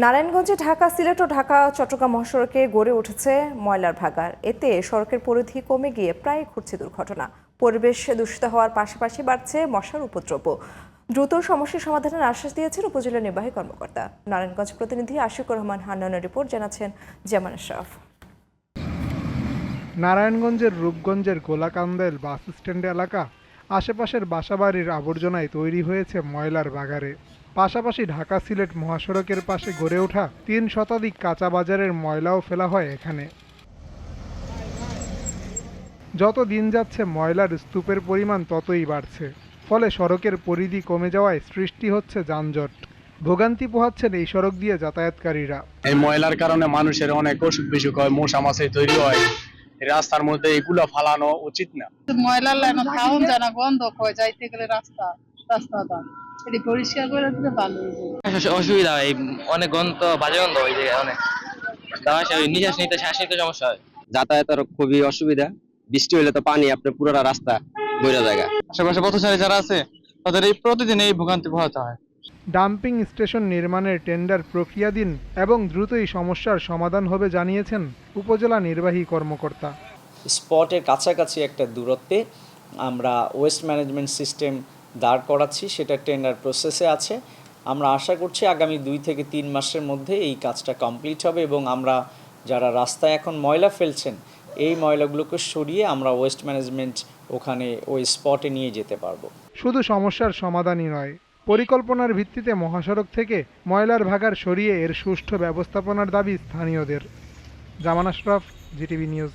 নারায়ণগঞ্জে ঢাকা সিলেট ও ঢাকা চট্টগ্রাম মহাসড়কে গড়ে উঠেছে ময়লার ভাগাড়। এতে সড়কের পরিধি কমে গিয়ে প্রায় ঘটছে দুর্ঘটনা। পরিবেশ দূষিত হওয়ার পাশাপাশি বাড়ছে মশার উপদ্রব। দ্রুত সমস্যার সমাধানের আশ্বাস দিয়েছেন উপজেলা নির্বাহী কর্মকর্তা। নারায়ণগঞ্জ প্রতিনিধি আশিকুর রহমান হান্নানের রিপোর্ট, জানাচ্ছেন জামান আশরাফ। নারায়ণগঞ্জের রূপগঞ্জের গোলাকান্দেল বাস স্ট্যান্ড এলাকা আশেপাশের বাসাবাড়ির আবর্জনায় তৈরি হয়েছে ময়লার বাগারে। পাশাপাশি ঢাকা সিলেট মহাসড়কের পাশে গড়ে ওঠা ৩ শতাধিক কাঁচা বাজারের ময়লাও ফেলা হয় এখানে। যত দিন যাচ্ছে ময়লার স্তূপের পরিমাণ ততই বাড়ছে, ফলে সড়কের পরিধি কমে যাওয়ায় সৃষ্টি হচ্ছে যানজট। ভোগান্তি পোহাচ্ছেন এই সড়ক দিয়ে যাতায়াতকারীরা। এই ময়লার কারণে মানুষের অনেক অসুখ বিসুখ হয়, মশা মাছি তৈরি হয়। রাস্তার মধ্যে এগুলো ফালানো উচিত না। ময়লার লাইন খাওন জানা গন্ধ হয়, যাইতে গেলে রাস্তাটা এটি পরিষ্কার করে দিতে ভালো অসুবিধা হয়, অনেক গন্ধ, বাজে গন্ধ ওই জায়গায় অনেক, নিঃশ্বাস নিতে শ্বাস নিতে সমস্যা হয়। যাতায়াতের খুবই অসুবিধা। বৃষ্টি হলে তো পানি আপনার পুরোটা রাস্তা বইরা জায়গা। আশেপাশে পথচারী যারা আছে তাদের এই প্রতিদিন এই ভোগান্তি পোহাতে হয়। ডাম্পিং স্টেশন নির্মাণের টেন্ডার প্রক্রিয়াধীন এবং দ্রুতই সমস্যার সমাধান হবে জানিয়েছেন উপজেলা নির্বাহী কর্মকর্তা। স্পটের কাছাকাছি একটা দূরত্বে আমরা ওয়েস্ট ম্যানেজমেন্ট সিস্টেম দাঁড় করাচ্ছি, সেটা টেন্ডার প্রসেসে আছে। আমরা আশা করছি আগামী 2 থেকে 3 মাসের মধ্যে এই কাজটা কমপ্লিট হবে এবং আমরা যারা রাস্তায় এখন ময়লা ফেলছেন এই ময়লাগুলোকে সরিয়ে আমরা ওয়েস্ট ম্যানেজমেন্ট ওখানে ওই স্পটে নিয়ে যেতে পারবো। শুধু সমস্যার সমাধানই নয়, পরিকল্পনার ভিত্তিতে মহাসড়ক থেকে ময়লার ভাগাড় সরিয়ে এর সুষ্ঠু ব্যবস্থাপনার দাবি স্থানীয়দের। জামান আশরাফ, জিটিভি নিউজ।